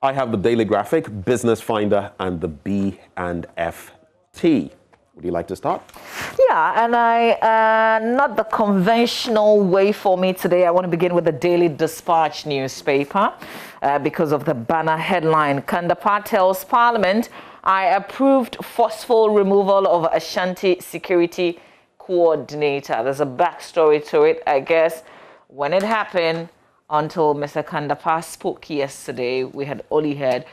I have the Daily Graphic, Business Finder, and the B&FT. Would you like to start? Yeah, and not the conventional way for me today. I want to begin with the Daily Dispatch newspaper because of the banner headline. Dapaah tells Parliament, I approved forceful removal of Ashanti security coordinator. There's a backstory to it, I guess. When it happened, until Mr. Dapaah spoke yesterday, we had only heard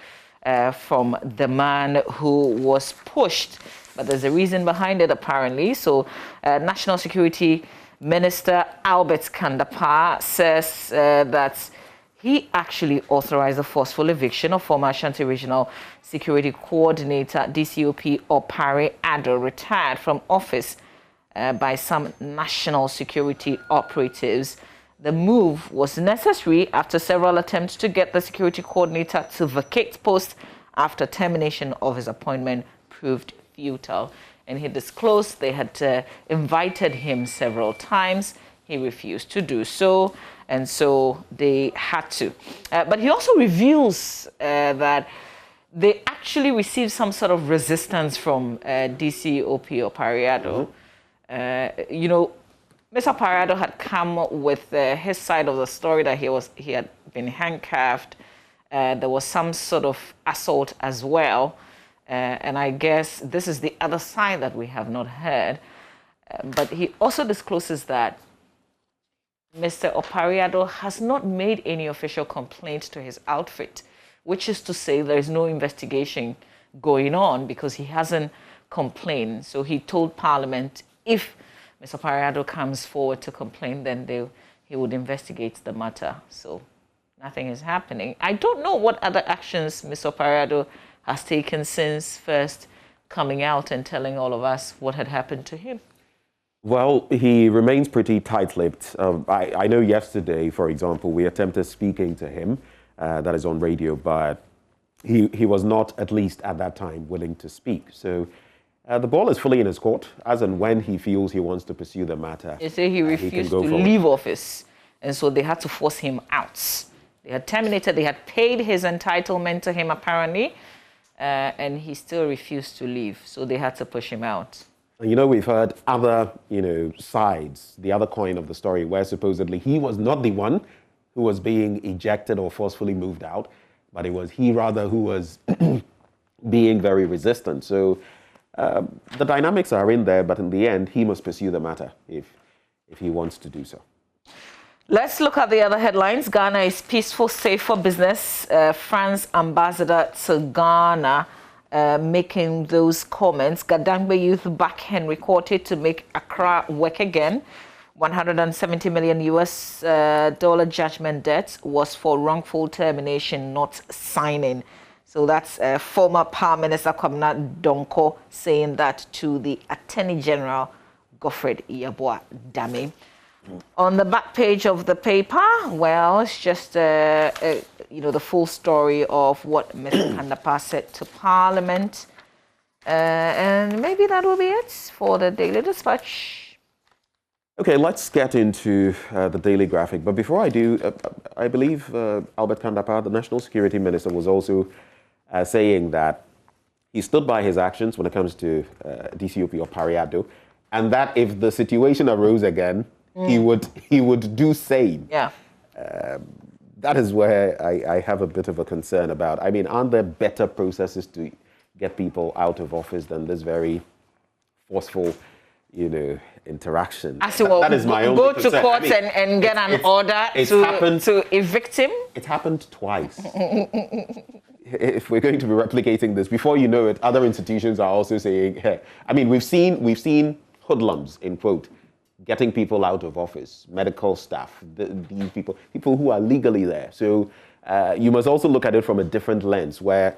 from the man who was pushed. But there's a reason behind it, apparently. So, National Security Minister Gov't Dapaah says that he actually authorized the forceful eviction of former Ashanti Regional Security Coordinator DCOP Opare Addo, retired from office by some national security operatives. The move was necessary after several attempts to get the security coordinator to vacate post after termination of his appointment proved futile. And he disclosed they had invited him several times. He refused to do so, and so they had to. But he also reveals that they actually received some sort of resistance from DCOP Opare Addo. You know, Mr. Opare Addo had come with his side of the story that he had been handcuffed. There was some sort of assault as well. And I guess this is the other side that we have not heard. But he also discloses that Mr. Opare Addo has not made any official complaint to his outfit, which is to say there is no investigation going on because he hasn't complained. So he told Parliament if Mr. Opare Addo comes forward to complain, then he would investigate the matter. So nothing is happening. I don't know what other actions Mr. Opare Addo has taken since first coming out and telling all of us what had happened to him. Well, he remains pretty tight-lipped. I know yesterday, for example, we attempted speaking to him, that is on radio, but he was not, at least at that time, willing to speak. So the ball is fully in his court, as and when he feels he wants to pursue the matter. They say he refused to leave office, and so they had to force him out. They had terminated, they had paid his entitlement to him, apparently, and he still refused to leave, so they had to push him out. You know, we've heard other, sides, the other coin of the story, where supposedly he was not the one who was being ejected or forcefully moved out, but it was he rather who was being very resistant. So the dynamics are in there, but in the end, he must pursue the matter if he wants to do so. Let's look at the other headlines. Ghana is peaceful, safe for business. France ambassador to Ghana making those comments. Gadangbe youth back Henry Quartet to make Accra work again. $170 million US dollar judgment debt was for wrongful termination, not signing. So that's former Prime Minister Kwabena Donko saying that to the Attorney General Gov't Dame. On the back page of the paper, well, it's just the full story of what Mr. Dapaah said to Parliament, and maybe that will be it for the Daily Dispatch. Okay, let's get into the Daily Graphic. But before I do, I believe Gov't Dapaah, the National Security Minister, was also saying that he stood by his actions when it comes to DCOP Opare Addo, and that if the situation arose again, he would do same. Yeah. That is where I have a bit of a concern about. I mean, aren't there better processes to get people out of office than this very forceful, interaction? That is my own concern. Go to court and get an order to evict him? It's happened twice. If we're going to be replicating this, before you know it, other institutions are also saying, hey, I mean, we've seen hoodlums, in quote, getting people out of office, medical staff, these people who are legally there. So you must also look at it from a different lens, where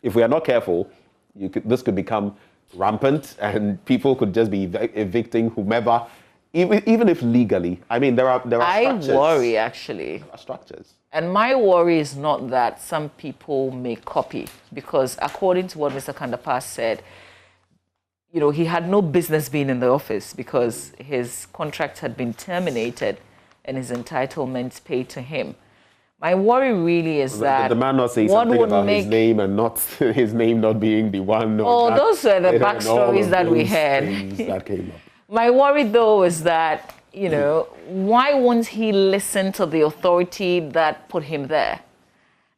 if we are not careful, this could become rampant and people could just be evicting whomever, even if legally. I mean, there are structures. I worry, actually. There are structures. And my worry is not that some people may copy, because according to what Mr. Dapaah said, he had no business being in the office because his contract had been terminated and his entitlements paid to him. My worry really is that did the man not say something about his name and not his name not being the one? Oh, those were the backstories that we had. That came up. My worry, though, is that, you know, why won't he listen to the authority that put him there?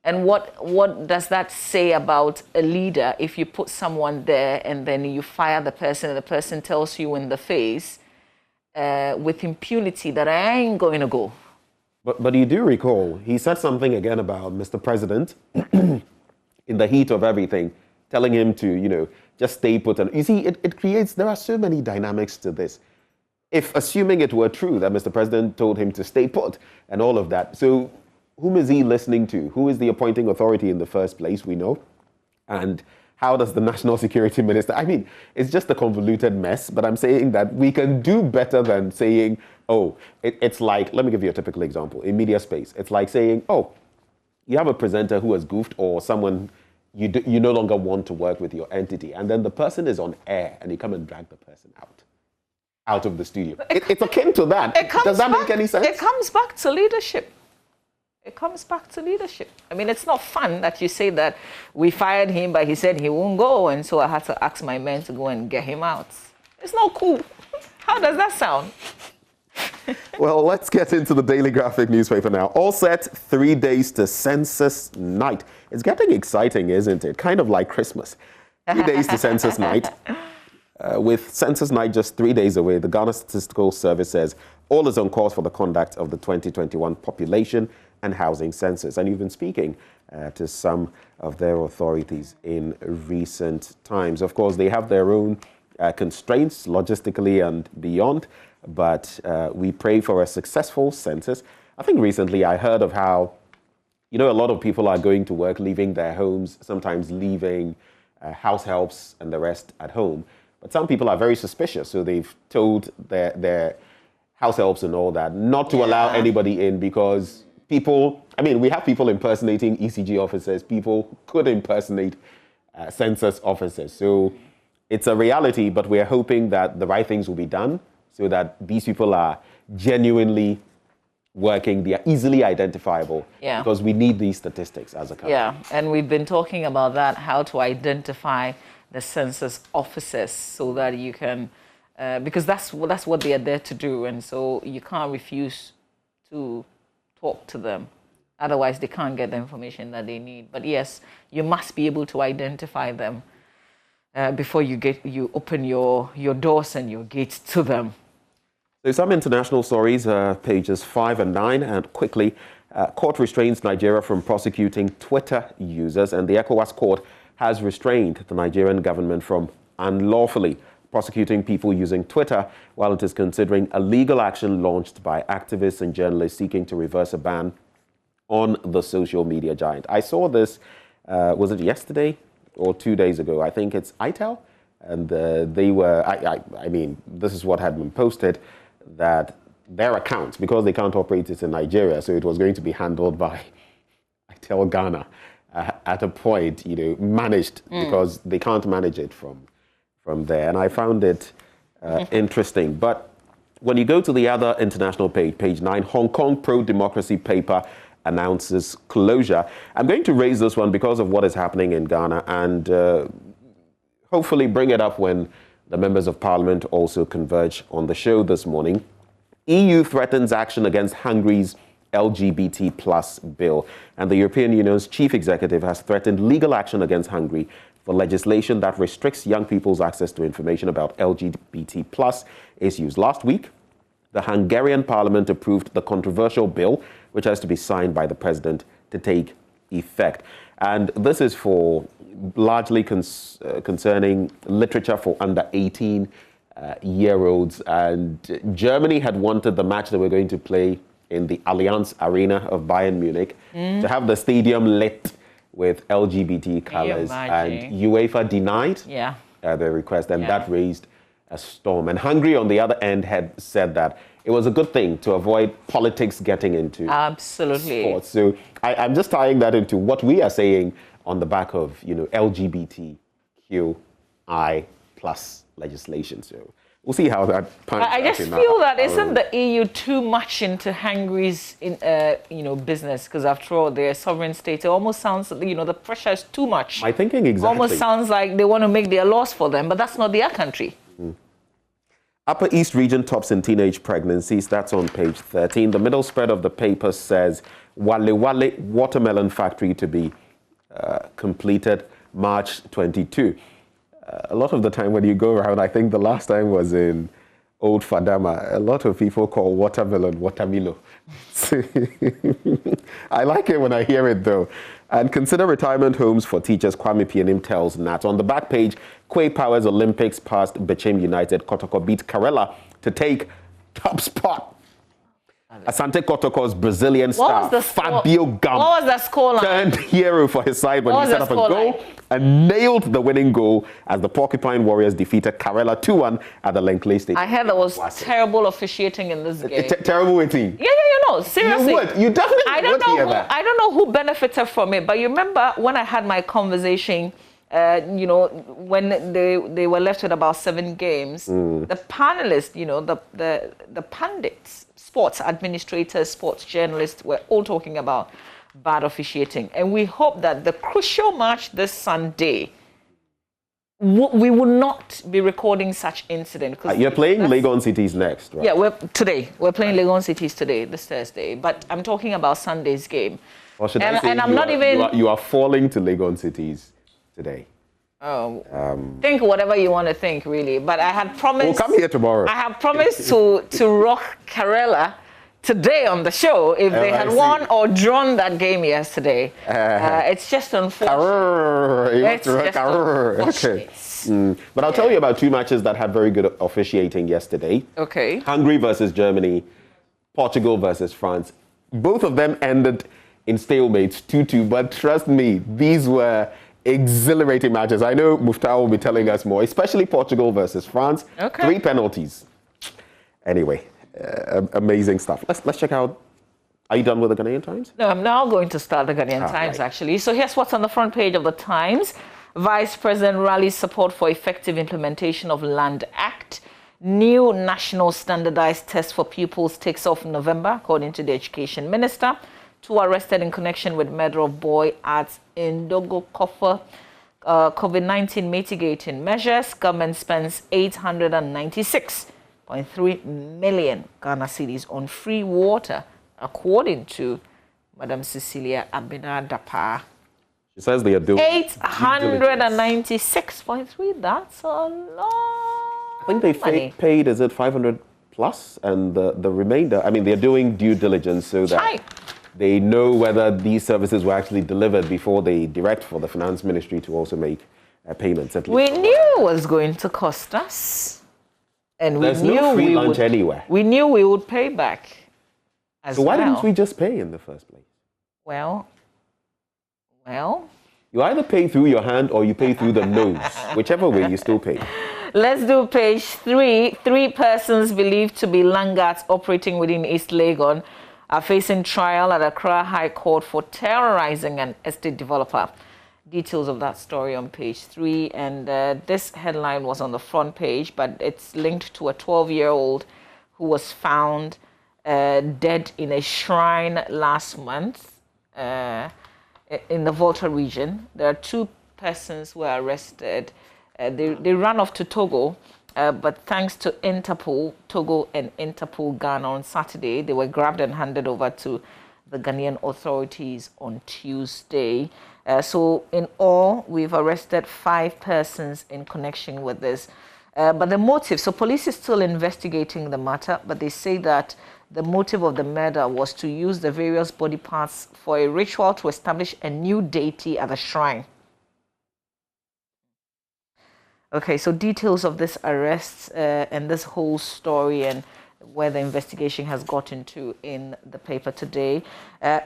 And what does that say about a leader if you put someone there and then you fire the person and the person tells you in the face with impunity that I ain't going to go? But you do recall, he said something again about Mr. President in the heat of everything, telling him to, you know, just stay put. And you see, it creates, there are so many dynamics to this. If assuming it were true that Mr. President told him to stay put and all of that, so whom is he listening to? Who is the appointing authority in the first place, we know? And how does the National Security Minister, I mean, it's just a convoluted mess, but I'm saying that we can do better than saying, oh, it's like, let me give you a typical example, in media space. It's like saying, oh, you have a presenter who has goofed or someone you no longer want to work with your entity, and then the person is on air and you come and drag the person out of the studio. It's akin to that. Does that make any sense? It comes back to leadership. It comes back to leadership. I mean, it's not fun that you say that we fired him, but he said he won't go, and so I had to ask my men to go and get him out. It's not cool. How does that sound? Well, let's get into the Daily Graphic newspaper now. All set, 3 days to census night. It's getting exciting, isn't it? Kind of like Christmas. 3 days to census night. With census night just 3 days away, the Ghana Statistical Service says all is on course for the conduct of the 2021 population and housing census. And you've been speaking to some of their authorities in recent times. Of course, they have their own constraints logistically and beyond, but we pray for a successful census. I think recently I heard of how, you know, a lot of people are going to work, leaving their homes, sometimes leaving house helps and the rest at home. But some people are very suspicious, so they've told their house helps and all that not to allow anybody in because people, I mean, we have people impersonating ECG officers. People could impersonate census officers. So it's a reality, but we're hoping that the right things will be done so that these people are genuinely working. They are easily identifiable because we need these statistics as a country. Yeah, and we've been talking about that, how to identify the census officers so that you can, because that's what they are there to do. And so you can't refuse to talk to them. Otherwise, they can't get the information that they need. But yes, you must be able to identify them before you open your doors and your gates to them. So some international stories, pages 5 and 9, and quickly, court restrains Nigeria from prosecuting Twitter users, and the ECOWAS court has restrained the Nigerian government from unlawfully prosecuting people using Twitter, while it is considering a legal action launched by activists and journalists seeking to reverse a ban on the social media giant. I saw this, was it yesterday or 2 days ago? I think it's ITEL, and they were, I mean, this is what had been posted, that their account, because they can't operate it in Nigeria, so it was going to be handled by ITEL Ghana at a point, you know, managed because they can't manage it from there. And I found it interesting. But when you go to the other international page, page 9, Hong Kong pro-democracy paper announces closure. I'm going to raise this one because of what is happening in Ghana and hopefully bring it up when the members of parliament also converge on the show this morning. EU threatens action against Hungary's LGBT plus bill. And the European Union's chief executive has threatened legal action against Hungary for legislation that restricts young people's access to information about LGBT plus issues. Last week, the Hungarian parliament approved the controversial bill, which has to be signed by the president to take effect. And this is for largely concerning literature for under 18 year-olds. And Germany had wanted the match that we're going to play in the Allianz Arena of Bayern Munich to have the stadium lit with LGBT colors. And UEFA denied their request, and that raised a storm. And Hungary, on the other end, had said that it was a good thing to avoid politics getting into sports. So I'm just tying that into what we are saying on the back of, you know, LGBTQI plus legislation. So We'll see how that pans out. I just feel that isn't the EU too much into Hungary's business, because after all they're a sovereign state. It almost sounds, the pressure is too much. My thinking exactly. Almost sounds like they want to make their laws for them, but that's not their country. Upper East region tops in teenage pregnancies. That's on page 13. The middle spread of the paper says Wale Wale watermelon factory to be completed March 22. A lot of the time when you go around, I think the last time was in Old Fadama, a lot of people call watermelon watermilo. I like it when I hear it though. And consider retirement homes for teachers, Kwame Pianim tells Nat. On the back page, Quay Power's Olympics past Bechem United. Kotoko beat Karela to take top spot. Asante Kotoko's Brazilian star, Fabio Gum, what was the scoreline? Turned hero for his side when he set up a goal and nailed the winning goal as the Porcupine Warriors defeated Karela 2-1 at the Lenkley Stadium. I heard there was terrible officiating in this game. Terrible waiting. Yeah, no, seriously. You would. You definitely would hear that. I don't know who benefited from it, but you remember when I had my conversation, when they were left with about 7 games, the panelists, the pundits, sports administrators, sports journalists were all talking about bad officiating. And we hope that the crucial match this Sunday, we will not be recording such incident. You're playing Legon Cities next, right? Yeah, we're playing Legon Cities today, this Thursday. But I'm talking about Sunday's game. Or should I say you are falling to Legon Cities today? Think whatever you want to think, really. But I had promised. We'll come here tomorrow. I have promised to rock Karela today on the show if they had won or drawn that game yesterday. It's just unfortunate. Okay. But I'll tell you about 2 matches that had very good officiating yesterday. Okay. Hungary versus Germany, Portugal versus France. Both of them ended in stalemates, 2-2. But trust me, these were exhilarating matches. I know Muftar will be telling us more, especially Portugal versus France. Okay. 3 penalties. Anyway, amazing stuff. Let's check out. Are you done with the Ghanaian Times? No, I'm now going to start the Ghanaian Times, actually. So here's what's on the front page of the Times. Vice President rallies support for effective implementation of Land Act. New national standardized test for pupils takes off in November, according to the Education Minister. 2 arrested in connection with murder of boy at Ndogo Kofa. COVID-19 mitigating measures. Government spends 896.3 million Ghana cedis on free water, according to Madam Cecilia Abina Dapaah. She says they are doing 896.3. That's a lot. I think they paid, is it 500 plus? And the remainder, I mean, they're doing due diligence so that they know whether these services were actually delivered before they direct for the Finance Ministry to also make payments. At least we knew it was going to cost us. And there's no free lunch anywhere. We knew we would pay back as well. So why didn't we just pay in the first place? Well. You either pay through your hand or you pay through the nose. Whichever way, you still pay. Let's do page 3. 3 persons believed to be Langards operating within East Legon are facing trial at Accra High Court for terrorizing an estate developer. Details of that story on page 3. And this headline was on the front page, but it's linked to a 12-year-old who was found dead in a shrine last month in the Volta region. There are 2 persons who were arrested. They ran off to Togo, but thanks to Interpol, Togo and Interpol Ghana on Saturday, they were grabbed and handed over to the Ghanaian authorities on Tuesday. So in all, we've arrested 5 persons in connection with this. But the motive, so police is still investigating the matter, but they say that the motive of the murder was to use the various body parts for a ritual to establish a new deity at the shrine. Okay, so details of this arrest and this whole story and where the investigation has gotten to in the paper today.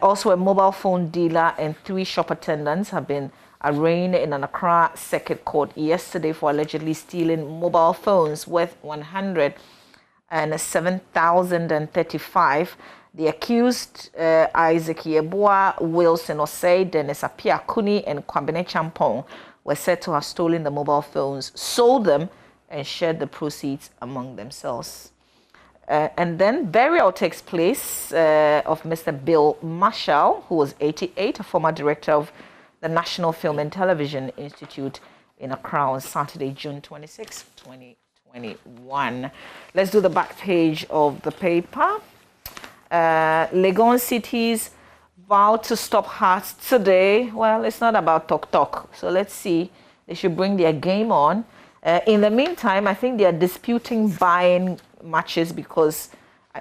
Also, a mobile phone dealer and 3 shop attendants have been arraigned in an Accra Circuit Court yesterday for allegedly stealing mobile phones worth 107,035. The accused, Isaac Yeboah, Wilson Osei, Dennis Apia Kuni, and Kwabene Champong, were said to have stolen the mobile phones, sold them and shared the proceeds among themselves. And then burial takes place of Mr. Bill Marshall, who was 88, a former director of the National Film and Television Institute in Accra on Saturday, June 26, 2021. Let's do the back page of the paper. Legon cities vow to stop hearts today. Well, it's not about talk. So let's see. They should bring their game on. In the meantime, I think they are disputing buying matches because,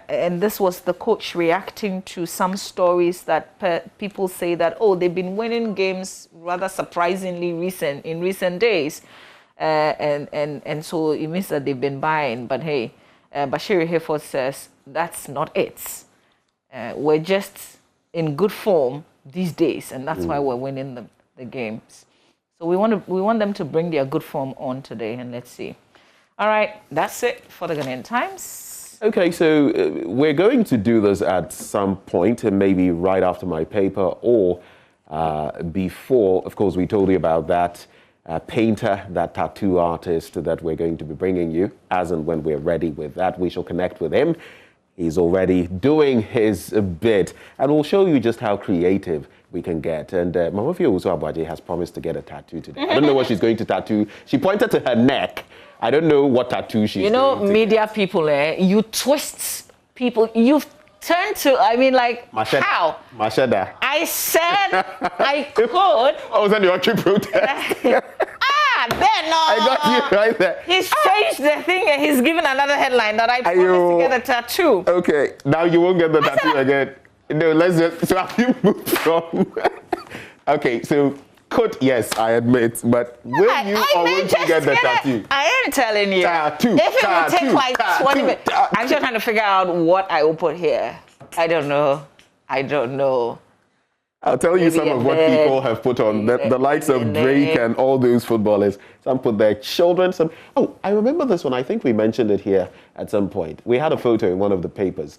and this was the coach reacting to some stories that people say that, oh, they've been winning games rather surprisingly in recent days. And so it means that they've been buying. But hey, Bashir Hayford says that's not it. We're just in good form these days, and that's why we're winning the games. So we want them to bring their good form on today, and let's see. All right, that's it for the Ghanaian Times. Okay, so we're going to do this at some point, and maybe right after my paper or before. Of course, we told you about that painter, that tattoo artist that we're going to be bringing you. As and when we're ready with that, we shall connect with him. He's already doing his bit, and we'll show you just how creative we can get. And Mama Fio Abwaje has promised to get a tattoo today. I don't know what she's going to tattoo. She pointed to her neck. I don't know what tattoo she's going to. Media people, you twist people. You've turned to, Macheda. How? Macheda. I said I could. I was on the Archie protest. I got you right there. He's changed the thing and he's given another headline that I promised to get a tattoo. Okay, now you won't get the tattoo again. No, let's just, so have you moved from? Okay, so could, yes, I admit, but will you or won't you get the tattoo? I am telling you. Tattoo. If it will take like 20 minutes. I'm just trying to figure out what I will put here. I don't know. I'll tell you some of what people have put on. The likes of Drake and all those footballers. Some put their children. Oh, I remember this one. I think we mentioned it here at some point. We had a photo in one of the papers.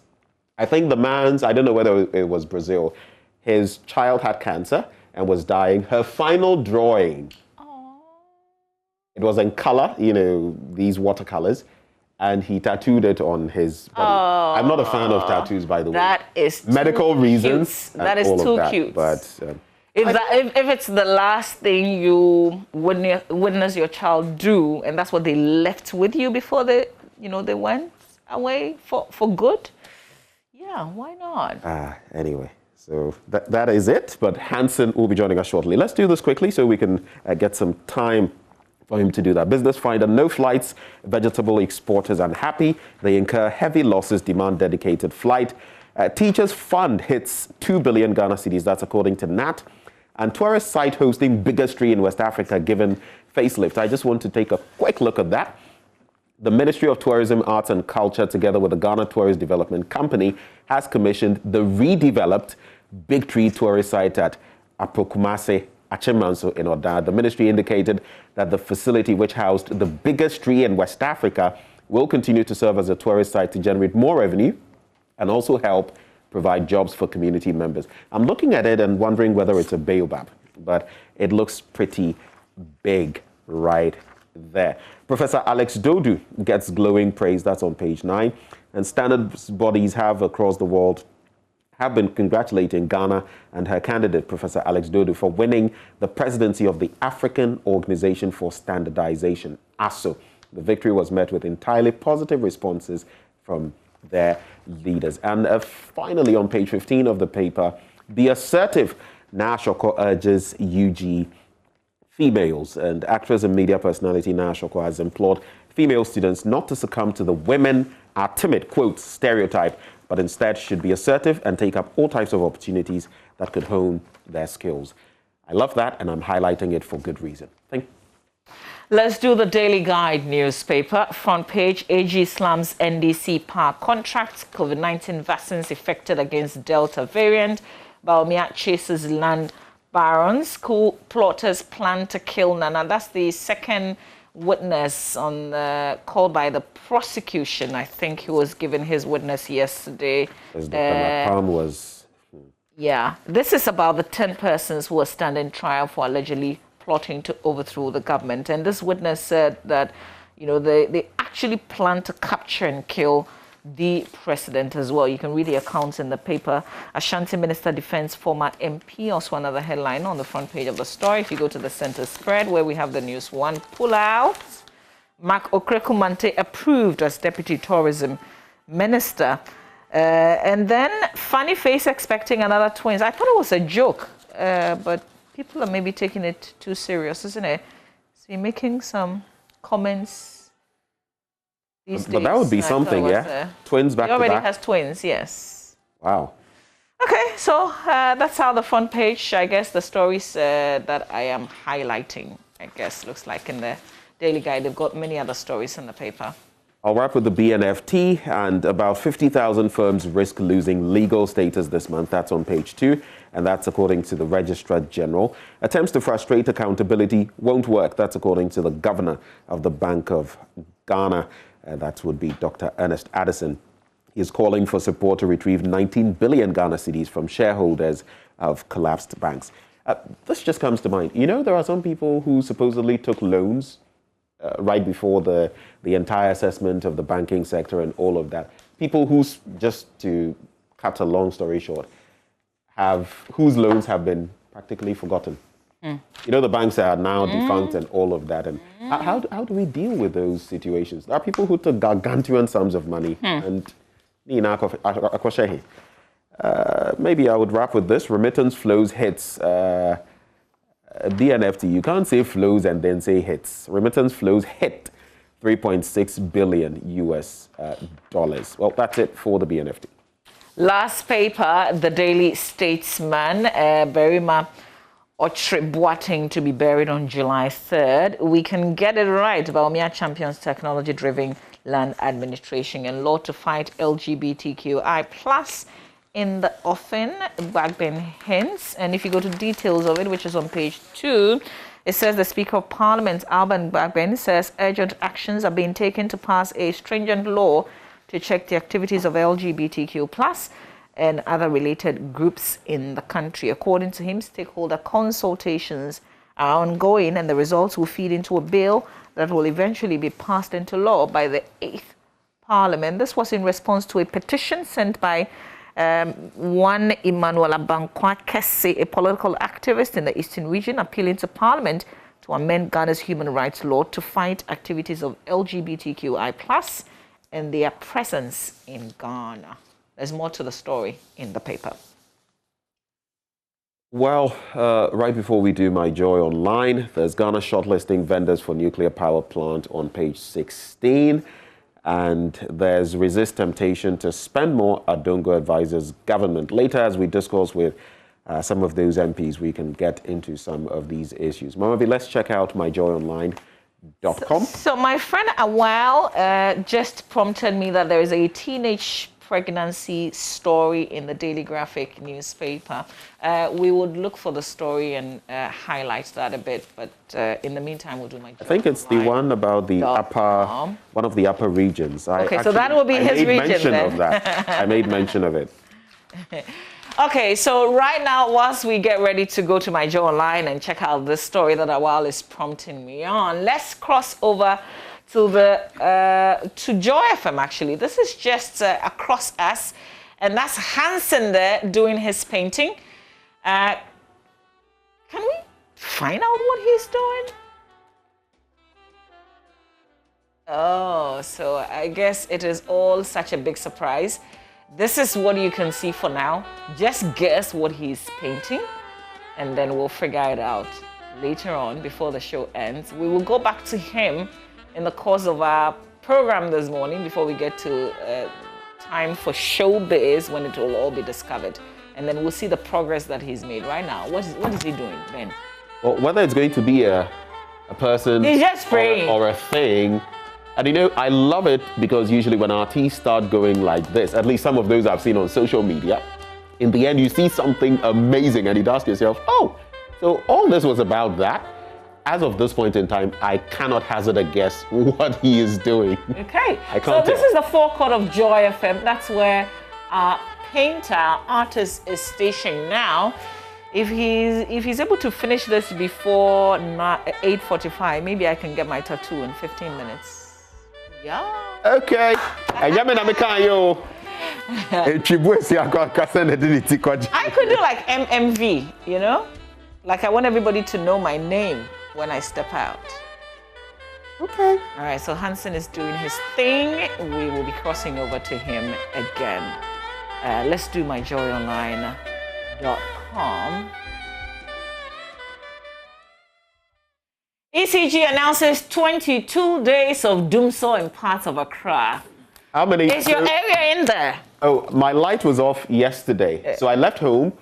I think the man's, I don't know whether it was Brazil, his child had cancer and was dying. Her final drawing, it was in color, these watercolors, and he tattooed it on his body. I'm not a fan of tattoos, by the way. That is medical reasons. That is too cute. But if it's the last thing you witness your child do, and that's what they left with you before they went away for good, yeah, why not? Anyway, so that is it. But Hansen will be joining us shortly. Let's do this quickly so we can get some time for him to do that. Business finder, no flights. Vegetable exporters unhappy. They incur heavy losses, demand dedicated flight. Teachers fund hits 2 billion Ghana cedis. That's according to NAT. And tourist site hosting biggest tree in West Africa given facelift. I just want to take a quick look at that. The Ministry of Tourism, Arts and Culture, together with the Ghana Tourist Development Company, has commissioned the redeveloped Big Tree tourist site at Aprokumase, Achemanso in Oda. The ministry indicated that the facility, which housed the biggest tree in West Africa, will continue to serve as a tourist site to generate more revenue and also help provide jobs for community members. I'm looking at it and wondering whether it's a baobab, but it looks pretty big right there. Professor Alex Dodu gets glowing praise. That's on page 9. And standards bodies across the world have been congratulating Ghana and her candidate, Professor Alex Dodu, for winning the presidency of the African Organization for Standardization, ASO. The victory was met with entirely positive responses from their leaders. And finally, on page 15 of the paper, the assertive Nashoko urges UG females, and actress and media personality Nashoko has implored female students not to succumb to the women are timid, quote, stereotype, but instead should be assertive and take up all types of opportunities that could hone their skills. I love that, and I'm highlighting it for good reason. Thank you. Let's do the Daily Guide newspaper. Front page, AG slams NDC power contracts. COVID-19 vaccines effected against Delta variant. Baumia chases land barons. Coup plotters plan to kill Nana. That's the second witness on called by the prosecution. I think he was given his witness yesterday. Yeah, this is about the 10 persons who are standing trial for allegedly plotting to overthrow the government. And this witness said that, they actually plan to capture and kill the president as well. You can read the accounts in the paper. Ashanti Minister defends former MP, also another headline on the front page of the story. If you go to the center spread where we have the news one pullout, Mark Okrekumante approved as Deputy Tourism Minister. And then funny face expecting another twins. I thought it was a joke, but people are maybe taking it too serious, isn't it? So you're making some comments these days. But that would be something, yeah? Twins back to back? He already has twins, yes. Wow. Okay, so that's how the front page, I guess, the stories that I am highlighting, I guess, looks like in the Daily Guide. They've got many other stories in the paper. I'll wrap with the BNFT, and about 50,000 firms risk losing legal status this month. That's on page 2, and that's according to the Registrar General. Attempts to frustrate accountability won't work. That's according to the Governor of the Bank of Ghana. That would be Dr. Ernest Addison. He is calling for support to retrieve 19 billion Ghana cedis from shareholders of collapsed banks. This just comes to mind. There are some people who supposedly took loans right before the entire assessment of the banking sector and all of that. People whose, just to cut a long story short, whose loans have been practically forgotten. The banks are now defunct and all of that. And how do we deal with those situations? There are people who took gargantuan sums of money and maybe I would wrap with this. Remittance flows hits. BNFT, you can't say flows and then say hits. Remittance flows hit $3.6 billion US dollars. Well, that's it for the BNFT. Last paper, the Daily Statesman, Berima Ochre Boateng to be buried on July 3rd. We can get it right. Baumia champions technology-driven land administration and law to fight LGBTQI+ in the offing, Bagbin hints. And if you go to details of it, which is on page 2, it says the Speaker of Parliament, Alban Bagbin, says urgent actions are being taken to pass a stringent law to check the activities of LGBTQ+ and other related groups in the country. According to him, stakeholder consultations are ongoing and the results will feed into a bill that will eventually be passed into law by the 8th Parliament. This was in response to a petition sent by one Emmanuel Abankwa Kesse, a political activist in the Eastern region, appealing to Parliament to amend Ghana's human rights law to fight activities of LGBTQI+ and their presence in Ghana. There's more to the story in the paper. Well, right before we do my Joy Online, there's Ghana shortlisting vendors for nuclear power plant on page 16. And there's resist temptation to spend more, Adongo advises government. Later, as we discuss with some of those MPs, we can get into some of these issues. Mamabi, let's check out myjoyonline.com. So my friend Awal just prompted me that there is a teenage pregnancy story in the Daily Graphic newspaper. We would look for the story and highlight that a bit, but in the meantime, we'll do my job. I think it's the one about the upper, one of the upper regions. Okay, so that will be his region. I made mention of that. I made mention of it. Okay, so right now, whilst we get ready to go to my Joy Online and check out this story that Awal is prompting me on, let's cross over to Joy FM. Actually, this is just across us, and that's Hansen there doing his painting. Can we find out what he's doing? Oh, so I guess it is all such a big surprise. This is what you can see for now. Just guess what he's painting, and then we'll figure it out later on before the show ends. We will go back to him in the course of our program this morning before we get to time for showbiz, when it will all be discovered. And then we'll see the progress that he's made right now. What is he doing, Ben? Well, whether it's going to be a person he's just praying. Or a thing. And I love it because usually when artists start going like this, at least some of those I've seen on social media, in the end you see something amazing and you'd ask yourself, oh, so all this was about that? As of this point in time, I cannot hazard a guess what he is doing. Okay, I can't so this is the forecourt of Joy FM. That's where our painter, artist is stationed now. If he's able to finish this before 8:45, maybe I can get my tattoo in 15 minutes. Yeah. Okay. And you mean yo. I could do like MMV, you know? Like I want everybody to know my name when I step out. Okay. All right, so Hansen is doing his thing. We will be crossing over to him again. Let's do my JoyOnline.com. ECG announces 22 days of doomsday in parts of Accra. How many? Is your area in there? Oh, my light was off yesterday. So I left home,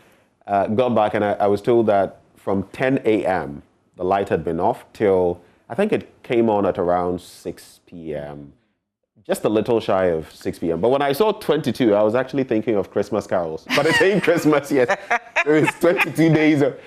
got back, and I was told that from 10 a.m. the light had been off till, I think it came on at around 6 p.m. Just a little shy of 6 p.m. But when I saw 22, I was actually thinking of Christmas carols. But it ain't Christmas yet. So it's 22 days of...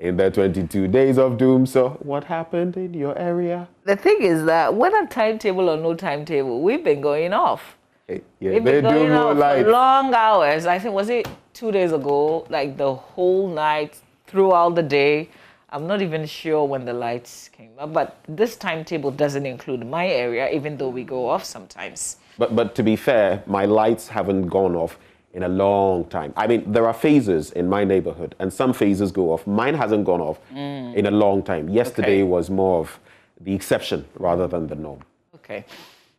In the 22 days of doom, so what happened in your area? The thing is that whether timetable or no timetable, we've been going off. Hey, yeah, we've been going off for long hours. I think, was it 2 days ago? Like the whole night, throughout the day. I'm not even sure when the lights came up, but this timetable doesn't include my area, even though we go off sometimes. But to be fair, my lights haven't gone off in a long time. I mean, there are phases in my neighborhood, and some phases go off. Mine hasn't gone off in a long time. Yesterday was more of the exception rather than the norm. Okay.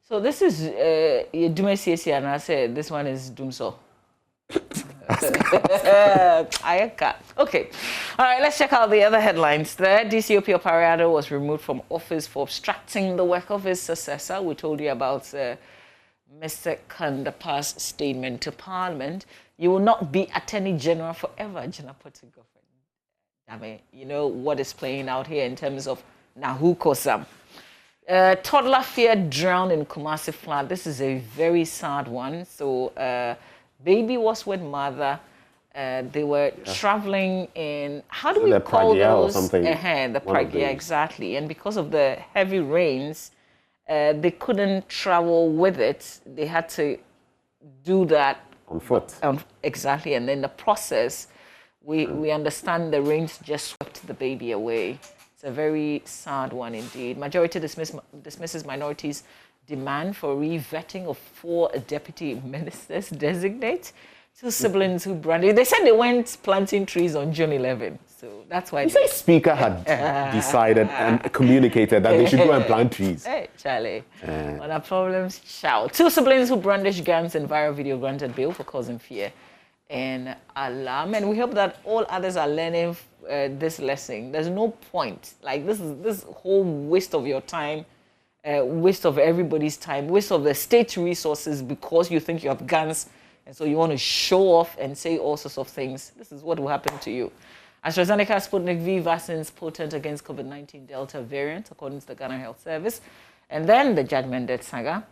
So this is Dume CC, and I said this one is Doomso. Okay. All right, let's check out the other headlines there. DCOP Opariado was removed from office for obstructing the work of his successor. We told you about Mr. Dapaah's statement to Parliament. You will not be Attorney General forever, Janapote Gov't. Damn it. You know what is playing out here in terms of Nahu Kosam. Toddler feared drowned in Kumasi flood. This is a very sad one. So, baby was with mother. They were traveling in, how do we call those? Or something. The Pragia, exactly. And because of the heavy rains, they couldn't travel with it. They had to do that on foot. Exactly. And in the process, we understand the rains just swept the baby away. It's a very sad one indeed. Majority dismisses minorities' demand for re-vetting of 4 deputy ministers designate. 2 siblings who branded. They said they went planting trees on June 11. So that's why. You say Speaker had decided and communicated that they should go and plant trees. Hey, Charlie. On our problems, shout. 2 siblings who brandished guns in viral video granted bail for causing fear and alarm. And we hope that all others are learning this lesson. There's no point. Like this whole waste of your time, waste of everybody's time, waste of the state resources because you think you have guns. And so you want to show off and say all sorts of things. This is what will happen to you. AstraZeneca Sputnik V vaccines potent against COVID-19 Delta variant, according to the Ghana Health Service. And then the judgment debt saga.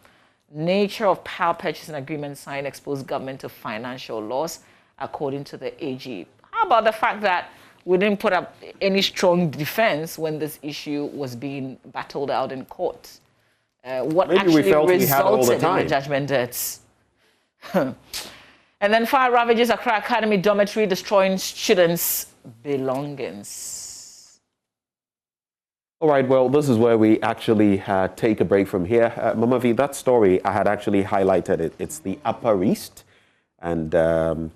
Nature of power purchasing agreement signed exposed government to financial loss, according to the AG. How about the fact that we didn't put up any strong defense when this issue was being battled out in court? What Maybe actually we felt resulted we in had all the the judgment debts? And then fire ravages Accra Academy dormitory, destroying students' belongings. All right, well, this is where we actually take a break from here. Mama V, that story, I had actually highlighted it. It's the Upper East and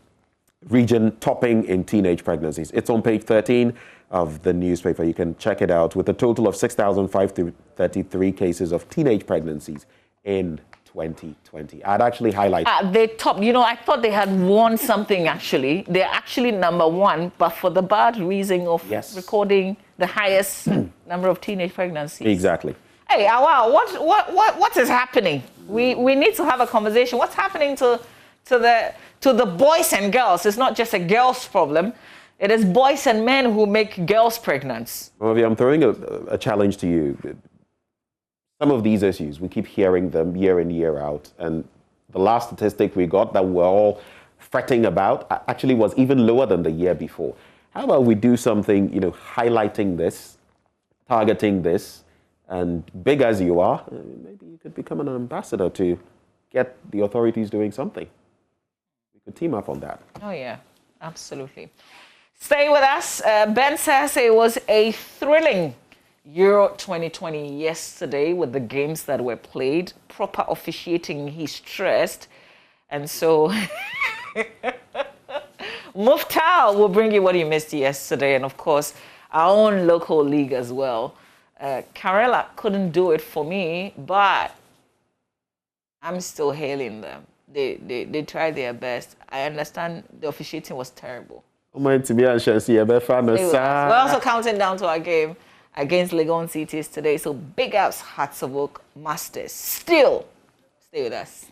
region topping in teenage pregnancies. It's on page 13 of the newspaper. You can check it out with a total of 6,533 cases of teenage pregnancies in 2020. I'd actually highlighted. They top. You know, I thought they had won something actually. They're actually number 1, but for the bad reason of recording the highest number of teenage pregnancies. Exactly. Hey, wow, what is happening? We need to have a conversation. What's happening to the boys and girls? It's not just a girls' problem. It is boys and men who make girls pregnant. Well, I'm throwing a challenge to you. Some of these issues, we keep hearing them year in, year out. And the last statistic we got that we're all fretting about actually was even lower than the year before. How about we do something, highlighting this, targeting this, and big as you are, maybe you could become an ambassador to get the authorities doing something. We could team up on that. Oh, yeah, absolutely. Stay with us. Ben says it was a thrilling Euro 2020 yesterday with the games that were played. Proper officiating, he stressed. And so Muftal will bring you what you missed yesterday. And of course, our own local league as well. Karela couldn't do it for me, but I'm still hailing them. They tried their best. I understand the officiating was terrible. We're also counting down to our game against Legon Cities today. So big ups, Hearts of Oak Masters. Still, stay with us.